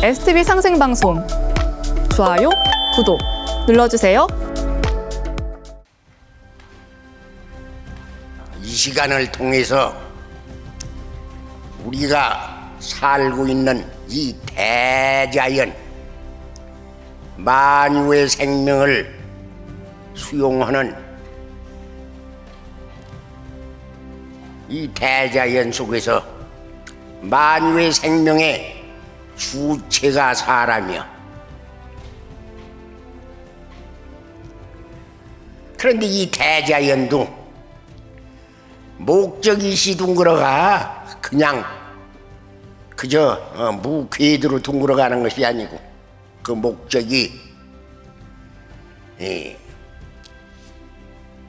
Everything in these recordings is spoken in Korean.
STV 상생방송 좋아요, 구독 눌러주세요. 이 시간을 통해서 우리가 살고 있는 이 대자연, 만유의 생명을 수용하는 이 대자연 속에서 만유의 생명의 주체가 사람이야. 그런데 이 대자연도 목적이시 둥그러가 그냥 그저 무궤도로 둥그러가는 것이 아니고 그 목적이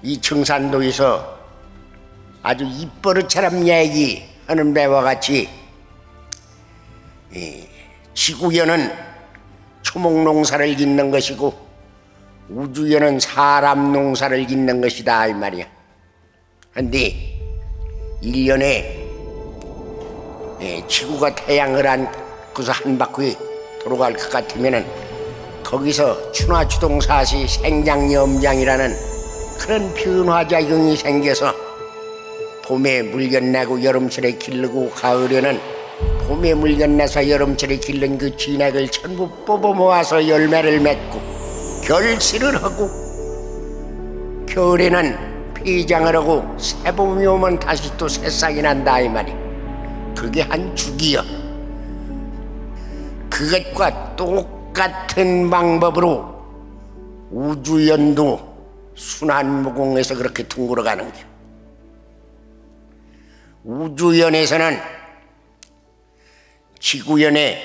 이 청산도에서 아주 입버릇처럼 얘기하는 바와 같이 지구연은 초목농사를 짓는 것이고 우주연은 사람 농사를 짓는 것이다 이 말이야. 근데 1년에 지구가 태양을 안고서 한 바퀴 돌아갈 것 같으면은 거기서 춘화추동사시 생장염장이라는 그런 변화작용이 생겨서 봄에 물견내고 여름철에 기르고 가을에는 봄에 물견내서 여름철에 기른 그 진액을 전부 뽑아 모아서 열매를 맺고 결실을 하고 겨울에는 피장을 하고 새봄이 오면 다시 또 새싹이 난다 이 말이. 그게 한 주기야. 그것과 똑같은 방법으로 우주연도 순환무공에서 그렇게 둥글어가는 거야. 우주연에서는 지구연에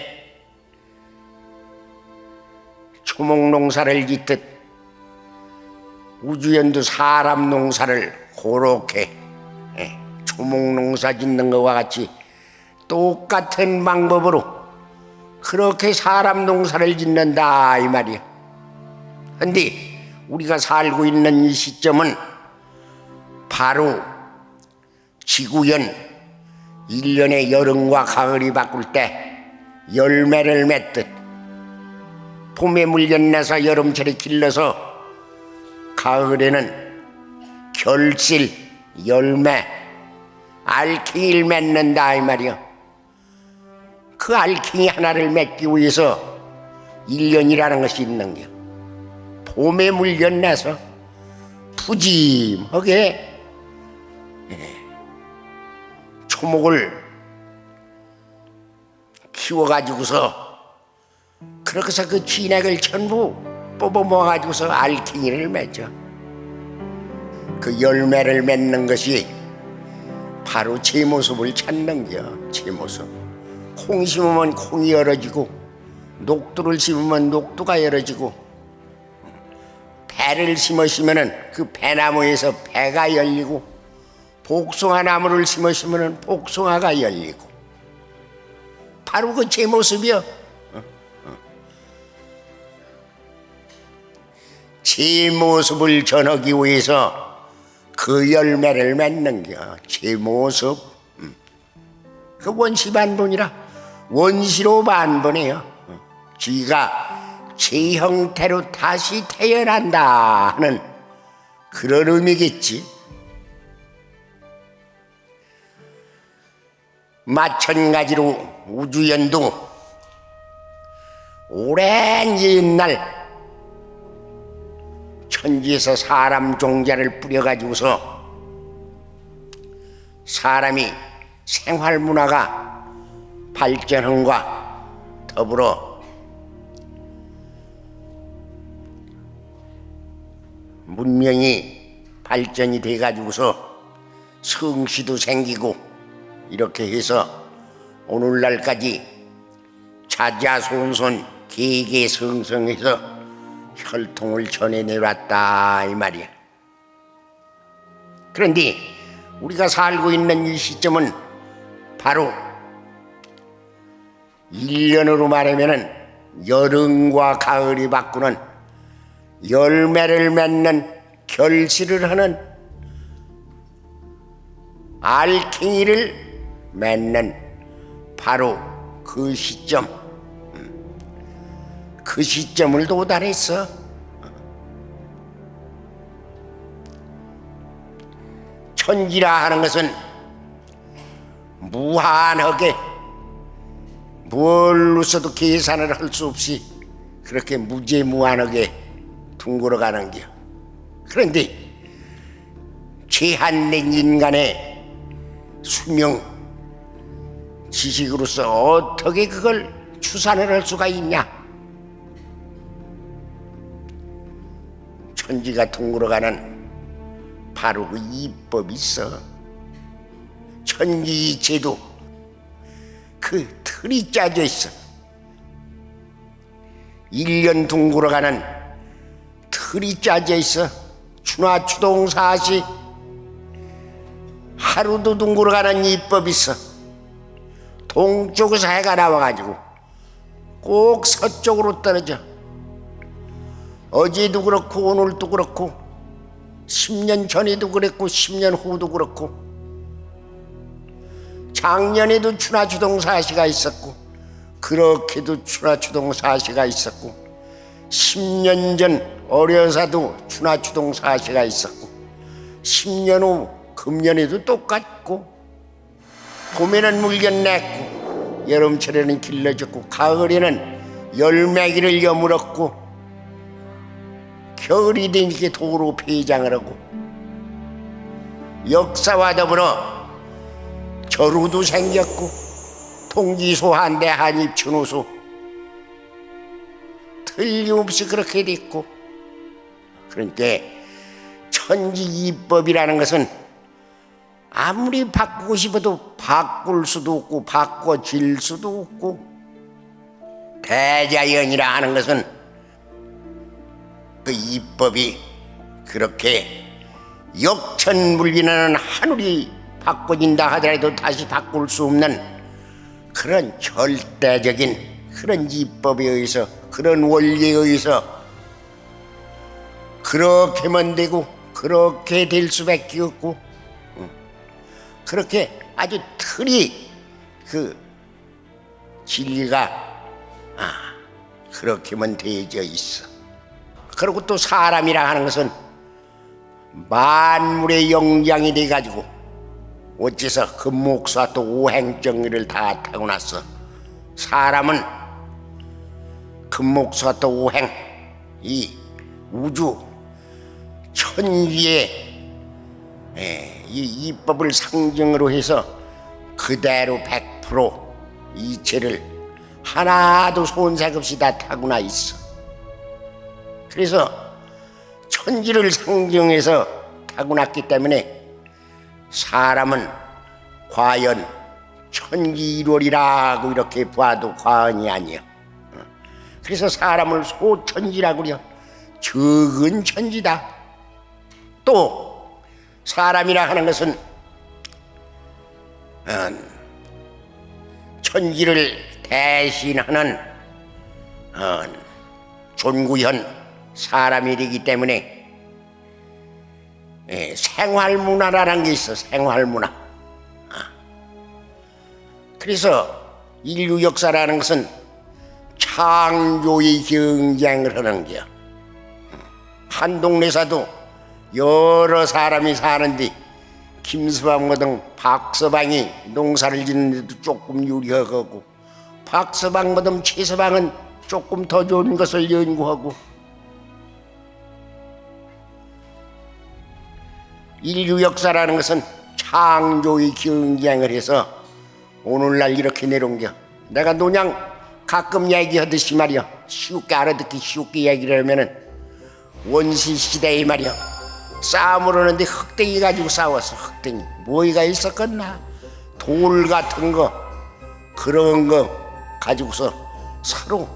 초목농사를 짓듯 우주연도 사람 농사를 그렇게 초목농사 짓는 것과 같이 똑같은 방법으로 그렇게 사람 농사를 짓는다 이 말이야. 근데 우리가 살고 있는 이 시점은 바로 지구연 1년의 여름과 가을이 바꿀 때 열매를 맺듯 봄에 물견내서 여름철에 길러서 가을에는 결실, 열매, 알갱이를 맺는다 이 말이야. 그 알갱이 하나를 맺기 위해서 1년이라는 것이 있는 거야. 봄에 물견내서 푸짐하게 초목을 키워가지고서 그렇게 해서 그 진액을 전부 뽑아 모아가지고서 알갱이를 맺어. 그 열매를 맺는 것이 바로 제 모습을 찾는 거야. 제 모습. 콩 심으면 콩이 열어지고 녹두를 심으면 녹두가 열어지고 배를 심으시면은 그 배나무에서 배가 열리고 복숭아 나무를 심으시면은 복숭아가 열리고 바로 그 제 모습이요. 제 모습을 전하기 위해서 그 열매를 맺는 겨. 제 모습. 그 원시 반본이라 원시로 반본이에요. 지가 제 형태로 다시 태어난다 하는 그런 의미겠지. 마찬가지로 우주연도 오랜 옛날 천지에서 사람 종자를 뿌려가지고서 사람이 생활문화가 발전함과 더불어 문명이 발전이 돼가지고서 성씨도 생기고 이렇게 해서 오늘날까지 자자손손 계계성성해서 혈통을 전해내왔다 이 말이야. 그런데 우리가 살고 있는 이 시점은 바로 1년으로 말하면은 여름과 가을이 바꾸는 열매를 맺는 결실을 하는 알갱이를 맺는 바로 그 시점, 그 시점을 도달했어. 천지라 하는 것은 무한하게 뭘로서도 계산을 할 수 없이 그렇게 무제무한하게 둥글어가는 겨. 그런데 제한된 인간의 수명 지식으로서 어떻게 그걸 추산을 할 수가 있냐? 천지가 둥글어가는 바로 그 이법이 있어. 천지이체도 그 틀이 짜져 있어. 1년 둥글어가는 틀이 짜져 있어. 추나추동사시 하루도 둥글어가는 이법이 있어. 동쪽에서 해가 나와가지고 꼭 서쪽으로 떨어져. 어제도 그렇고 오늘도 그렇고 10년 전에도 그랬고 10년 후도 그렇고 작년에도 추나추동사시가 있었고 그렇게도 추나추동사시가 있었고 10년 전 어려서도 추나추동사시가 있었고 10년 후 금년에도 똑같고 봄에는 물견 냈고 여름철에는 길러졌고 가을에는 열매기를 여물었고 겨울이 되니까 도로 폐장을 하고 역사와 더불어 절우도 생겼고 통기소 한대 한입춘호소 틀림없이 그렇게 됐고 그러니까 천지이법이라는 것은 아무리 바꾸고 싶어도 바꿀 수도 없고 바꿔질 수도 없고 대자연이라 하는 것은 그 이법이 그렇게 역천물비나는 하늘이 바꿔진다 하더라도 다시 바꿀 수 없는 그런 절대적인 그런 이법에 의해서 그런 원리에 의해서 그렇게만 되고 그렇게 될 수밖에 없고 그렇게 아주 틀이 그 진리가 그렇게만 되어져 있어. 그리고 또 사람이라 하는 것은 만물의 영장이 돼가지고 어째서 금목사 또 오행정리를 다 타고났어. 사람은 금목사 또 오행 이 우주 천지의 이 이법을 상징으로 해서 그대로 100% 이체를 하나도 손색 없이 다 타고나 있어. 그래서 천지를 상징해서 타고났기 때문에 사람은 과연 천지일월이라고 이렇게 봐도 과언이 아니야. 그래서 사람을 소천지라고 그려. 적은 천지다. 또 사람이라 하는 것은 천지를 대신하는 존구현 사람이 되기 때문에 생활문화라는 게 있어. 생활문화. 그래서 인류 역사라는 것은 창조의 경쟁을 하는 거야. 한 동네사도 여러 사람이 사는데 김서방보다 박서방이 농사를 짓는데도 조금 유리하고 박서방보다 최서방은 조금 더 좋은 것을 연구하고 인류 역사라는 것은 창조의 경쟁을 해서 오늘날 이렇게 내려온겨. 내가 노냥 가끔 얘기하듯이 말이야 쉽게 알아듣기 쉽게 얘기를 하면은 원시시대에 말이야 싸움을 하는데 흙덩이 가지고 싸웠어. 흙덩이 뭐가 있었겠나. 돌 같은 거 그런 거 가지고서 서로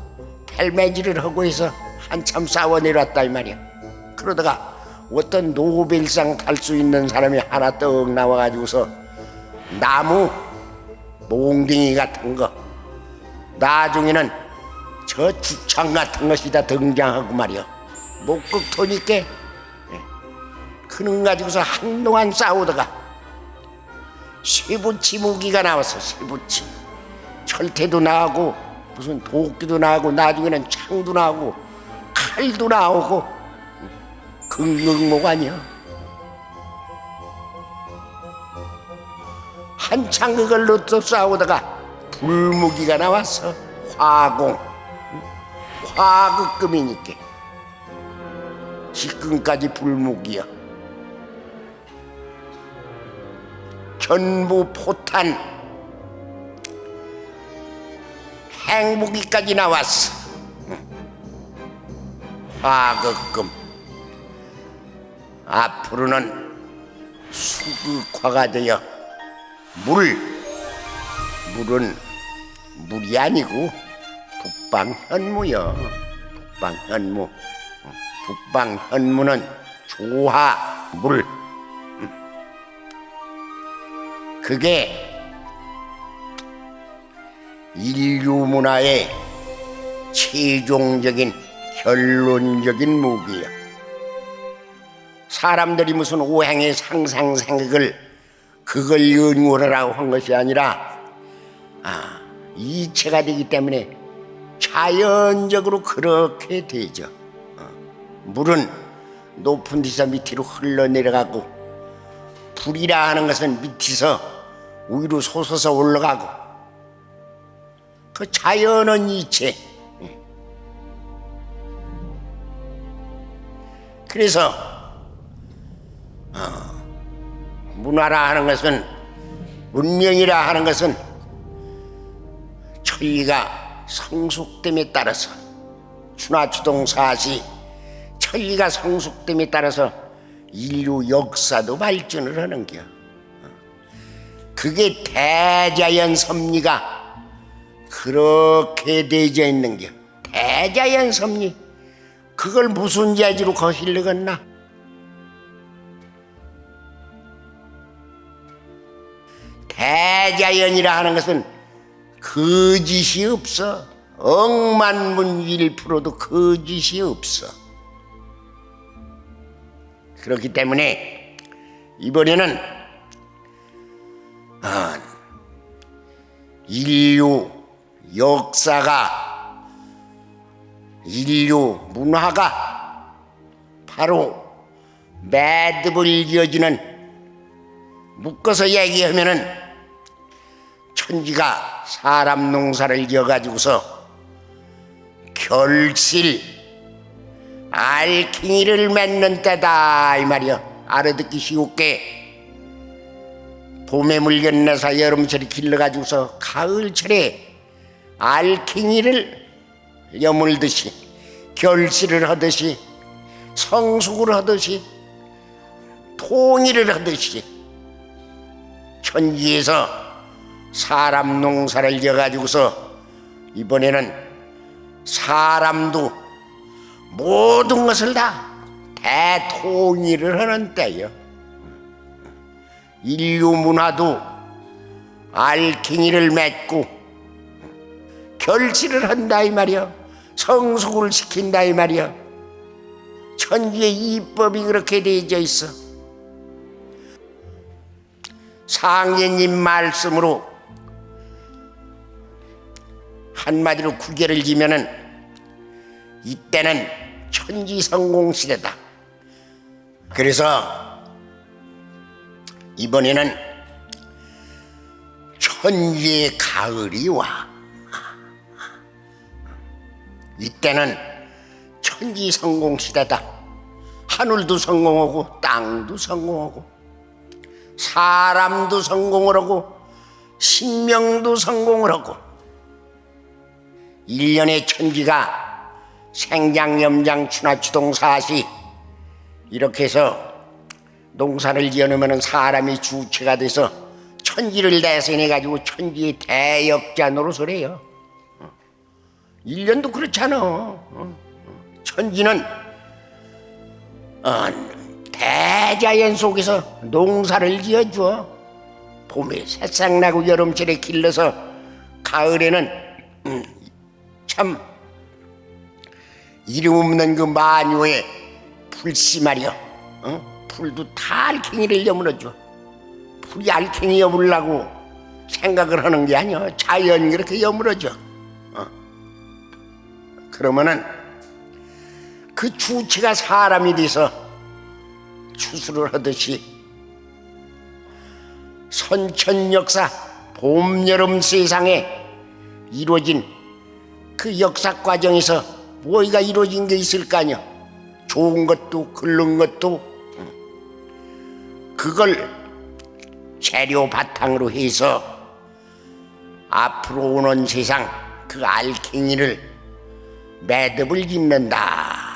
펠매질을 하고 해서 한참 싸워 내려왔다 이 말이야. 그러다가 어떤 노벨상 탈 수 있는 사람이 하나 떡 나와가지고서 나무 몽둥이 같은 거 나중에는 저 주창 같은 것이 다 등장하고 말이야. 목극토니까 그놈 가지고서 한동안 싸우다가 쇠붙이 무기가 나왔어. 쇠붙이 철퇴도 나오고 무슨 도끼도 나오고 나중에는 창도 나오고 칼도 나오고 극명목 아니야. 한창 그걸로 또 싸우다가 불무기가 나왔어. 화공, 화극금이니까 지금까지 불무기야. 전부 포탄, 행무기까지 나왔어. 화극금. 앞으로는 수극화가 되어 물은 물이 아니고 북방현무여. 북방현무. 북방현무는 조화 물. 그게 인류 문화의 최종적인 결론적인 무기야. 사람들이 무슨 오행의 상상 생각을 그걸 연구하라고 한 것이 아니라 이체가 되기 때문에 자연적으로 그렇게 되죠. 물은 높은 데서 밑으로 흘러내려가고 불이라 하는 것은 밑에서 위로 솟아서 올라가고 그 자연은 이체. 그래서 문화라 하는 것은 문명이라 하는 것은 천리가 성숙됨에 따라서 추나추동사시 천리가 성숙됨에 따라서 인류 역사도 발전을 하는 겨. 그게 대자연 섭리가 그렇게 되어 있는 겨. 대자연 섭리. 그걸 무슨 재주로 거실르겠나? 대자연이라 하는 것은 거짓이 없어. 억만문일프로도 거짓이 없어. 그렇기 때문에 이번에는 인류 역사가, 인류 문화가 바로 매듭을 이어지는, 묶어서 얘기하면은 천지가 사람 농사를 지어가지고서 결실 알갱이를 맺는 때다 이 말이야. 알아듣기 쉬울게 봄에 물 건너서 여름철에 길러가지고서 가을철에 알갱이를 여물듯이 결실을 하듯이 성숙을 하듯이 통일을 하듯이 천지에서 사람 농사를 지어가지고서 이번에는 사람도 모든 것을 다 대통일을 하는 때요. 인류 문화도 알갱이를 맺고 결실을 한다 이 말이야. 성숙을 시킨다 이 말이야. 천지의 이법이 그렇게 되어져 있어. 상예님 말씀으로 한마디로 구결을 지면은 이때는 천지성공 시대다. 그래서 이번에는 천지의 가을이 와. 이때는 천지성공 시대다. 하늘도 성공하고 땅도 성공하고 사람도 성공을 하고 신명도 성공을 하고 일년의 천지가 생장, 염장, 추나, 추동, 사시 이렇게 해서 농사를 지어놓으면 사람이 주체가 돼서 천지를 대신해가지고 천지의 대역자 노릇을 해요. 1년도 그렇잖아. 천지는 대자연 속에서 농사를 지어줘. 봄에 새싹나고 여름철에 길러서 가을에는 참 이름 없는 그 마녀의 풀씨 말이야. 풀도 다 알갱이를 여물어줘. 풀이 알갱이 여물라고 생각을 하는 게 아니야. 자연이 그렇게 여물어줘. 그러면은 그 주체가 사람이 돼서 추수를 하듯이 선천역사 봄, 여름 세상에 이루어진 그 역사 과정에서 뭐가 이루어진 게 있을 거 아니야. 좋은 것도 글른 것도 그걸 재료 바탕으로 해서 앞으로 오는 세상 그 알갱이를 매듭을 짓는다.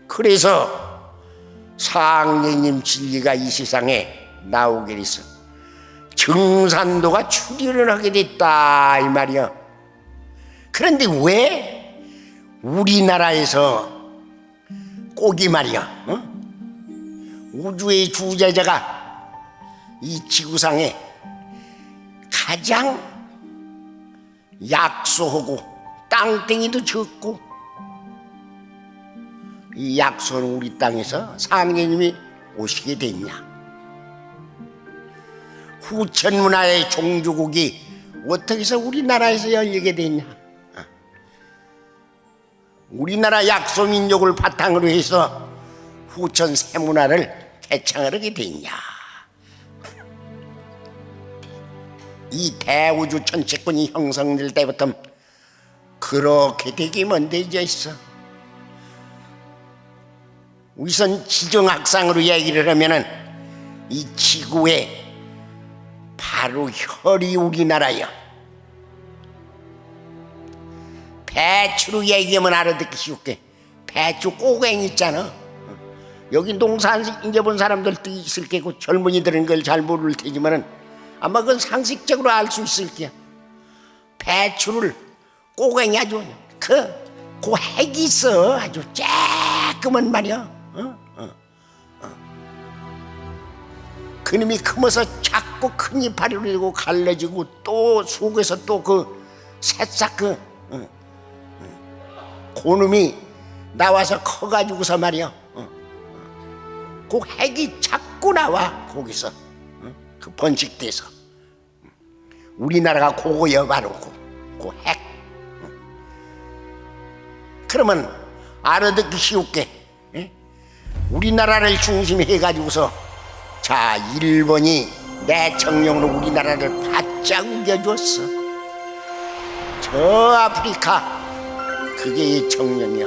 그래서 상례님 진리가 이 세상에 나오게 돼서 증산도가 출현을 하게 됐다 이 말이야. 그런데 왜 우리나라에서 꼭이 말이야, 우주의 주재자가 이 지구상에 가장 약소하고 땅덩이도 적고 이 약소는 우리 땅에서 상례님이 오시게 됐냐? 후천문화의 종주국이 어떻게 해서 우리나라에서 열리게 됐냐? 우리나라 약소민족을 바탕으로 해서 후천 세문화를 개창을 하게 됐냐? 이 대우주 천체권이 형성될 때부터 그렇게 되기만 되어 있어. 우선 지정학상으로 얘기를 하면은 이 지구의 바로 혈이 우리나라야. 배추로 얘기하면 알아듣기 쉽게 배추 꼬갱이 있잖아. 여기 농사 이제 본 사람들도 있을 게고 젊은이들은 그걸 잘 모를 테지만은 아마 그건 상식적으로 알 수 있을 게야. 배추를 꼬갱이 아주 그 핵이 있어. 아주 쬐끄만 말이야. 그놈이 크면서 작고 큰 이파리를 들고 갈라지고 또 속에서 또 그 새싹 고놈이 나와서 커가지고서 말이야. 그 핵이 자꾸 나와 거기서 그 번식돼서 우리나라가 그거여 바로 그 핵. 그러면 알아듣기 쉬울게 우리나라를 중심해 가지고서 자 일본이 내 정령으로 우리나라를 바짝 우겨줬어. 저 아프리카 그게 이 정령이야.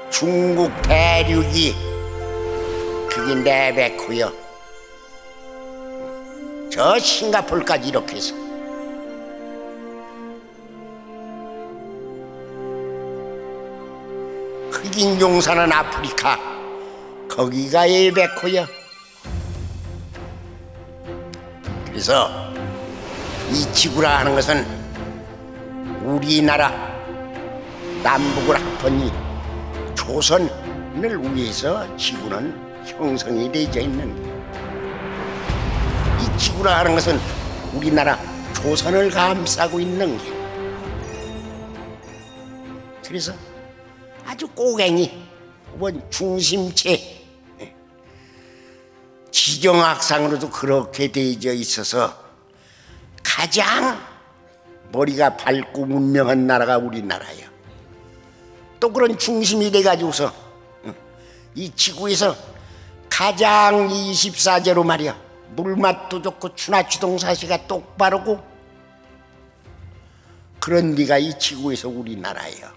중국 대륙이 그게 네베코요. 저 싱가폴까지 이렇게 해서 흑인 용사는 아프리카 거기가 네베코요. 그래서 이 지구라 하는 것은 우리나라 남북을 합한 조선을 위해서 지구는 형성이 되어 있는 이 지구라 하는 것은 우리나라 조선을 감싸고 있는 게. 그래서 아주 꼬갱이 혹은 중심체 지정학상으로도 그렇게 되어 있어서 가장 머리가 밝고 문명한 나라가 우리나라예요. 또 그런 중심이 돼가지고서 이 지구에서 가장 24제로 말이야 물맛도 좋고 추나추동사시가 똑바르고 그런 데가 이 지구에서 우리나라예요.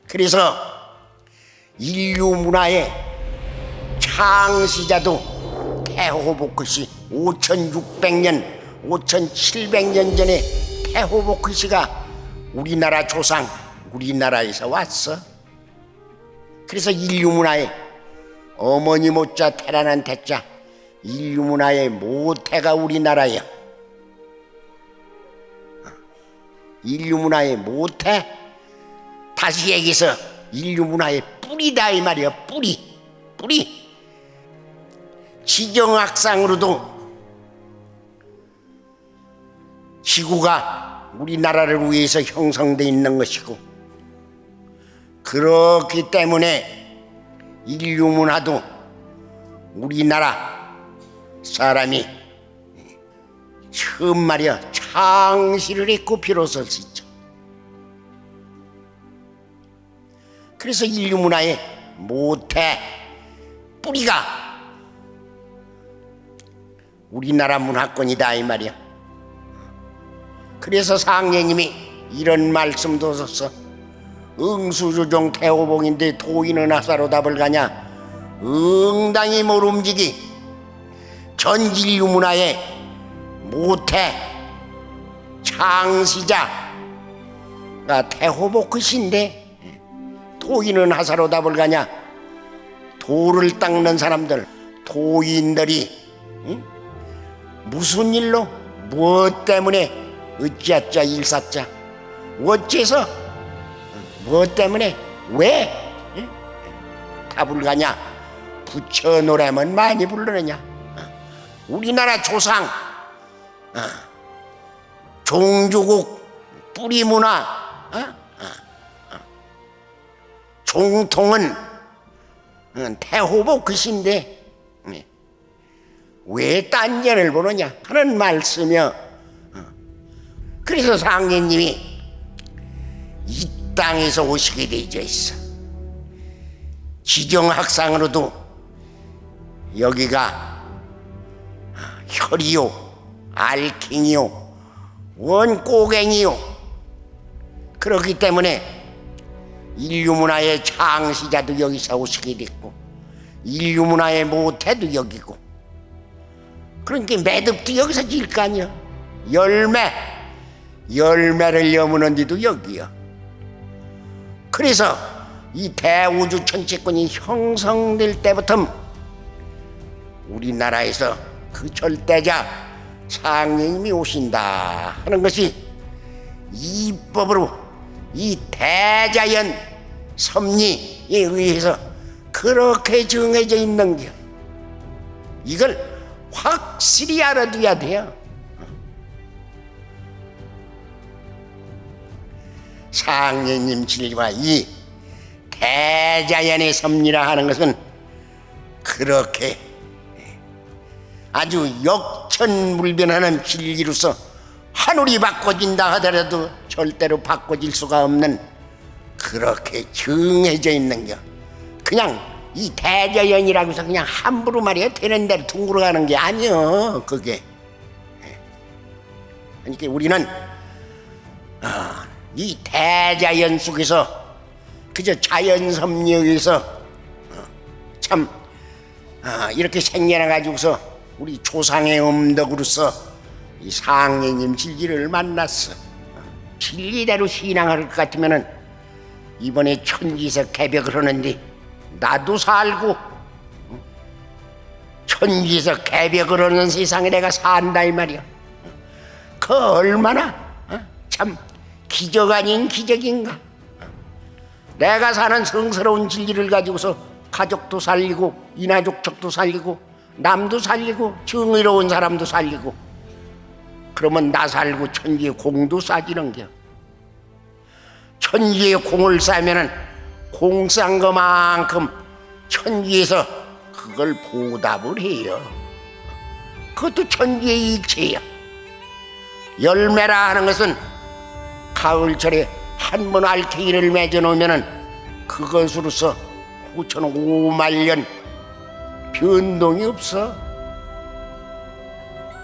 그래서 인류 문화의 창시자도 태호보크시 5600년 5700년 전에 태호보크시가 우리나라 조상 우리나라에서 왔어. 그래서 인류 문화의 어머니 모자 태어난 태자 인류 문화의 모태가 우리나라야. 인류 문화의 모태 다시 얘기해서 인류 문화의 뿌리다 이 말이야. 뿌리 지정학상으로도 지구가 우리나라를 위해서 형성되어 있는 것이고 그렇기 때문에 인류 문화도 우리나라 사람이 처음 말이야 창시를 했고 비로소 할 수 있죠. 그래서 인류 문화의 모태 뿌리가 우리나라 문화권이다 이 말이야. 그래서 상례님이 이런 말씀도 하셨어. 응수주종 태호봉인데 도인은 하사로 답을 가냐. 응당이 모름지기 전 인류 문화의 모태 창시자가 태호복크신데 도인은 하사로 답을 가냐. 도를 닦는 사람들 도인들이 무슨 일로 무엇 때문에 어찌하자 일사자 어째서 무엇 때문에 왜 답을 가냐. 부처 노래만 많이 부르느냐. 우리나라 조상 종주국 뿌리문화 종통은 태호복 그신데 왜 딴전을 보느냐 하는 말씀이여. 그래서 상례님이 이 땅에서 오시게 되어 있어. 지정학상으로도 여기가 혈이요 알킹이요 원꼬갱이요. 그렇기 때문에 인류 문화의 창시자도 여기서 오시게 됐고 인류 문화의 모태도 여기고, 그러니까 매듭도 여기서 질 거 아니야. 열매를 여무는 데도 여기야. 그래서 이 대우주 천체권이 형성될 때부터 우리나라에서 그 절대자 상례님이 오신다 하는 것이 이 법으로 이 대자연 섭리에 의해서 그렇게 정해져 있는 게, 이걸 확실히 알아둬야 돼요. 상례님 진리와 이 대자연의 섭리라 하는 것은 그렇게 아주 역천물변하는 진리로서 하늘이 바꿔진다 하더라도 절대로 바꿔질 수가 없는 그렇게 정해져 있는 게, 그냥 이 대자연이라고 해서 그냥 함부로 말이야 되는 대로 둥그러 가는 게 아니여. 그게 그러니까 우리는 이 대자연 속에서 그저 자연 섭리에서 참 이렇게 생겨나 가지고서 우리 조상의 음덕으로서 이 상례님 진리를 만났어. 진리대로 신앙할 것 같으면은 이번에 천지에서 개벽을 하는데 나도 살고 천지에서 개벽을 하는 세상에 내가 산다 이 말이야. 그 얼마나 참 기적 아닌 기적인가. 내가 사는 성스러운 진리를 가지고서 가족도 살리고 이나족적도 살리고 남도 살리고 정의로운 사람도 살리고, 그러면 나 살고 천지의 공도 쌓이는 겨. 천지의 공을 쌓으면은 공 쌓은 것만큼 천지에서 그걸 보답을 해요. 그것도 천지의 이치예요. 열매라 하는 것은 가을철에 한 번 알갱이를 맺어 놓으면은 그것으로서 9,500만 변동이 없어.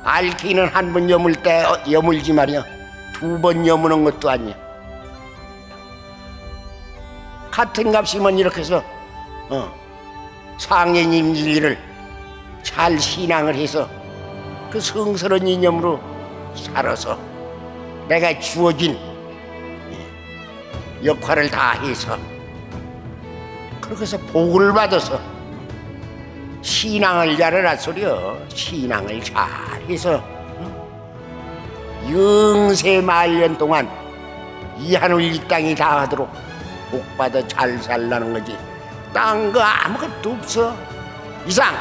알갱이는 한 번 여물 때 여물지 말이야. 두 번 여무는 것도 아니야. 같은 값이면 이렇게 해서 상례님 진리를 잘 신앙을 해서 그 성스러운 이념으로 살아서 내가 주어진 역할을 다 해서 그렇게 해서 복을 받아서 신앙을 잘하라 소리여. 신앙을 잘해서 영세만년 동안 이 하늘 이 땅이 다 하도록 복받아 잘 살라는 거지. 딴 거 아무것도 없어. 이상